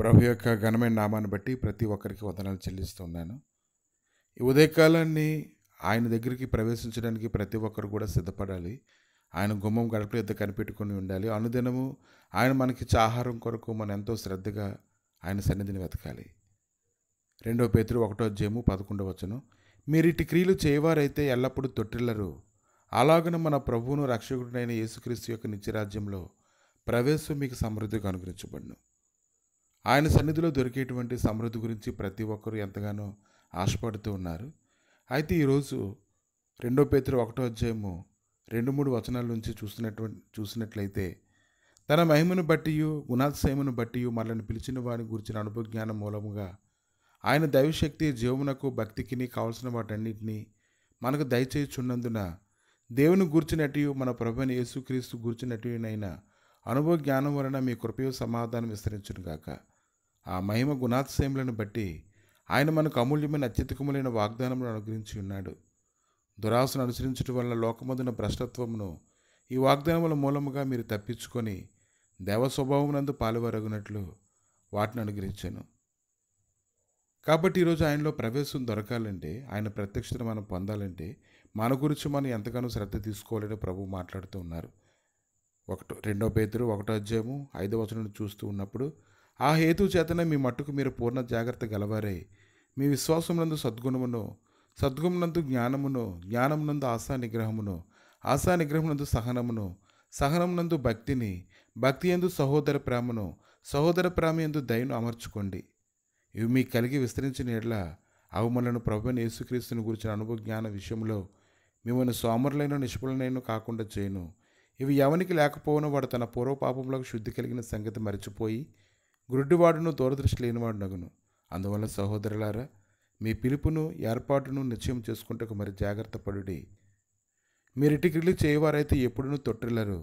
ప్రభు యొక్క ఘనమైన నామాన్ని బట్టి ప్రతి ఒక్కరికి వందనాలు చెల్లిస్తున్నాను. ఈ ఉదయకాలాన్ని ఆయన దగ్గరికి ప్రవేశించడానికి ప్రతి ఒక్కరు కూడా సిద్ధపడాలి. ఆయన గుమ్మం గడప యొద్ద కనిపెట్టుకొని ఉండాలి. అనుదినము ఆయన మనకిచ్చే ఆహారం కొరకు మనం ఎంతో శ్రద్ధగా ఆయన సన్నిధిని వెతకాలి. 2 పేతురు 1:11 మీరిటి క్రియలు చేయవారైతే ఎల్లప్పుడూ తొట్టిల్లరు. అలాగన మన ప్రభువును రక్షకుడైన యేసుక్రీస్తు యొక్క నిత్యరాజ్యంలో ప్రవేశం మీకు సమృద్ధిగా అనుగ్రహించబడును. ఆయన సన్నిధిలో దొరికేటువంటి సమృద్ధి గురించి ప్రతి ఒక్కరూ ఎంతగానో ఆశపడుతూ ఉన్నారు. అయితే ఈరోజు 2 పేతురు 1:2-3 నుంచి చూసినట్లయితే తన మహిమను బట్టి గుణాతిశయమును బట్టి మనల్ని పిలిచిన వారిని గురించిన అనుభవజ్ఞానం మూలముగా ఆయన దైవశక్తి జీవమునకు భక్తికిని కావలసిన వాటన్నిటినీ మనకు దయచేయుచున్నందున దేవుని గూర్చినట్టు మన ప్రభువైన యేసుక్రీస్తు గూర్చినట్టునైన అనుభవ జ్ఞానం వలన మీ కృపయు సమాధానం విస్తరించును గాక. ఆ మహిమ గుణాతిశయములను బట్టి ఆయన మనకు అమూల్యమైన అత్యధికములైన వాగ్దానములను అనుగ్రహించి ఉన్నాడు. దురాశను అనుసరించడం వలన లోకమందున భ్రష్టత్వమును ఈ వాగ్దానముల మూలముగా మీరు తప్పించుకొని దేవ స్వభావమునందు పాలువరగునట్లు వాటిని అనుగ్రహించాను. కాబట్టి ఈరోజు ఆయనలో ప్రవేశం దొరకాలంటే, ఆయన ప్రత్యక్షతను మనం పొందాలంటే మన గురించి మనం ఎంతగానో శ్రద్ధ తీసుకోవాలని ప్రభువు మాట్లాడుతూ ఉన్నారు. 2 పేతురు 1:5 చూస్తూ ఉన్నప్పుడు ఆ హేతు చేతనే మీ మట్టుకు మీరు పూర్ణ జాగ్రత్త గలవారై మీ విశ్వాసమునందు సద్గుణమునందు జ్ఞానమును, జ్ఞానమునందు ఆశా నిగ్రహమునందు సహనమునందు భక్తిని, భక్తి యందు సహోదర ప్రేమను, సహోదర ప్రేమ యందు దయను అమర్చుకోండి. ఇవి మీకు కలిగి విస్తరించిన ఎడల అవి మనలను ప్రభువైన యేసుక్రీస్తుని గురించిన అనుభవ జ్ఞాన విషయంలో మిమ్మల్ని సోమరులైన నిష్ఫలనైన కాకుండా చేయను. ఇవి ఎవనికి లేకపోవనో వాడు తన పూర్వపాపములకు శుద్ధి కలిగిన సంగతి మరిచిపోయి గుడ్డివాడును దూరదృష్టి లేనివాడు నగును. అందువల్ల సహోదరులారా, మీ పిలుపును ఏర్పాటును నిశ్చయం చేసుకుంటకు మరి జాగ్రత్త పడుడి. మీరిటి క్రియలు చేయవారైతే ఎప్పుడునూ తొట్టిల్లరు.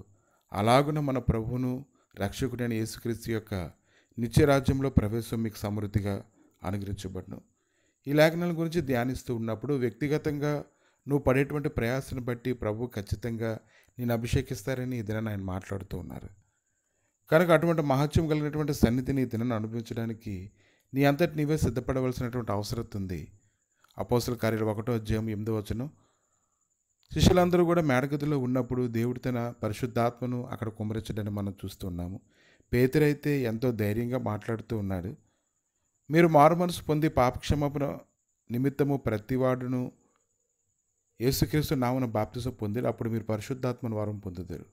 అలాగున మన ప్రభువును రక్షకుడైన యేసుక్రీస్తు యొక్క నిత్యరాజ్యంలో ప్రవేశం మీకు సమృద్ధిగా అనుగ్రహించబడును. ఈ లేఖనాల గురించి ధ్యానిస్తూ ఉన్నప్పుడు వ్యక్తిగతంగా నువ్వు పడేటువంటి ప్రయాసను బట్టి ప్రభు ఖచ్చితంగా నేను అభిషేకిస్తారని ఈ దినాన్ని ఆయన మాట్లాడుతూ ఉన్నారు. కనుక అటువంటి మహత్యం కలిగినటువంటి సన్నిధిని ఈ దినాన్ని అనుభవించడానికి నీ అంతటి నీవే సిద్ధపడవలసినటువంటి అవసరం ఉంది. అపోస్తలుల కార్యాలు 1:8 శిష్యులందరూ కూడా మేడగదిలో ఉన్నప్పుడు దేవుడు తన పరిశుద్ధాత్మను అక్కడ కుమ్మరించడాన్ని మనం చూస్తున్నాము. పేతురైతే ఎంతో ధైర్యంగా మాట్లాడుతూ ఉన్నాడు. మీరు మారు మనసు పొంది పాపక్షమాపణ నిమిత్తము ప్రతివాడును యేసుక్రీస్తు నామమున బాప్తిసం పొంది అప్పుడు మీరు పరిశుద్ధాత్మను వరం పొందుతారు.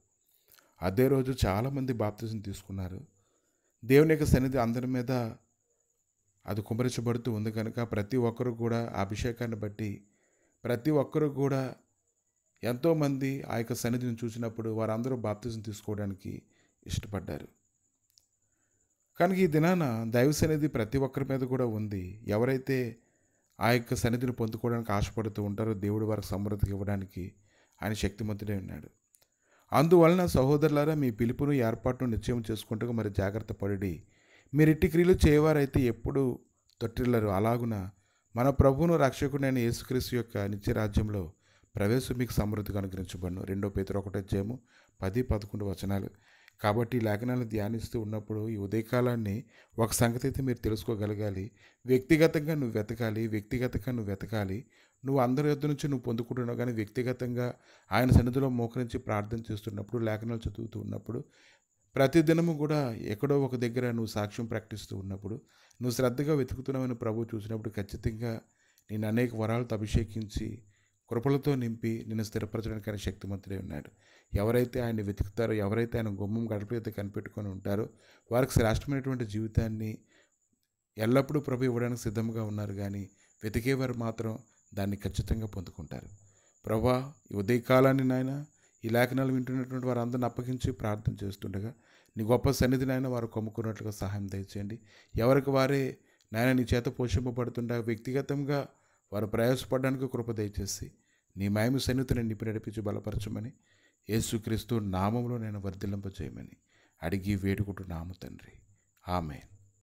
అదే రోజు చాలామంది బాప్తిసం తీసుకున్నారు. దేవుని యొక్క సన్నిధి అందరి మీద అది కుమ్మరించబడుతూ ఉంది. కనుక ప్రతి ఒక్కరు కూడా ఆ అభిషేకాన్ని బట్టి ప్రతి ఒక్కరు కూడా ఎంతోమంది ఆ యొక్క సన్నిధిని చూసినప్పుడు వారందరూ బాప్తిసం తీసుకోవడానికి ఇష్టపడ్డారు. కనుక ఈ దినాన దైవ సన్నిధి ప్రతి ఒక్కరి మీద కూడా ఉంది. ఎవరైతే ఆ యొక్క సన్నిధిని పొందుకోవడానికి ఆశపడుతూ ఉంటారో దేవుడు వారికి సమృద్ధిగా ఇవ్వడానికి ఆయన శక్తిమంతుడే ఉన్నాడు. అందువలన సహోదరులారా, మీ పిలుపును ఏర్పాటును నిశ్చయం చేసుకుంటూ మరి జాగ్రత్త పడి మీరు ఇట్టి క్రియలు చేయవారైతే ఎప్పుడు తొట్టిల్లరు. అలాగున మన ప్రభువును రక్షకుడైన యేసుక్రీస్తు యొక్క నిత్యరాజ్యంలో ప్రవేశం మీకు సమృద్ధిగా అనుగ్రహించబడును. 2 పేతురు 1:10-11 కాబట్టి ఈ లేఖనాలను ధ్యానిస్తూ ఉన్నప్పుడు ఈ ఉదయకాలాన్ని ఒక సంగతి అయితే మీరు తెలుసుకోగలగాలి. వ్యక్తిగతంగా నువ్వు వెతకాలి. నువ్వు అందరి యొద్ద నుంచి నువ్వు పొందుకుంటున్నావు. కానీ వ్యక్తిగతంగా ఆయన సన్నిధిలో మోకరించి ప్రార్థన చేస్తున్నప్పుడు, లేఖనాలు చదువుతూ ఉన్నప్పుడు, ప్రతిదినము కూడా ఎక్కడో ఒక దగ్గర నువ్వు సాక్ష్యం ప్రకటిస్తూ ఉన్నప్పుడు, నువ్వు శ్రద్ధగా వెతుకుతున్నావని ప్రభువు చూసినప్పుడు ఖచ్చితంగా నేను అనేక వరాలతో అభిషేకించి కృపలతో నింపి నిన్ను స్థిరపరచడానికి ఆయన శక్తిమంతుడై ఉన్నాడు. ఎవరైతే ఆయన్ని వెతుకుతారో, ఎవరైతే ఆయన గుమ్మం గడప యొద్ద కనిపెట్టుకొని ఉంటారో వారికి శ్రేష్టమైనటువంటి జీవితాన్ని ఎల్లప్పుడూ ప్రభు ఇవ్వడానికి సిద్ధంగా ఉన్నారు. కానీ వెతికేవారు మాత్రం దాన్ని ఖచ్చితంగా పొందుకుంటారు. ప్రభువా, ఈ ఉదయకాలాన్ని నాయన ఈ లేఖనాలు వింటున్నటువంటి వారందరిని అప్పగించి ప్రార్థన చేస్తుండగా నీ గొప్ప సన్నిధిని ఆయన వారు కొమ్ముకున్నట్లుగా సహాయం దయచేయండి. ఎవరికి వారే నాయన నీ చేత పోషింపబడుతుండగా వ్యక్తిగతంగా వారు ప్రయాసపడడానికి కృప దయచేసి నీ మహిమ సన్నిధిని నింపి నడిపించి బలపరచమని యేసుక్రీస్తు నామములో నేను వర్ధిల్లింపజేయమని అడిగి వేడుకుంటున్నాము తండ్రి. ఆమేన్.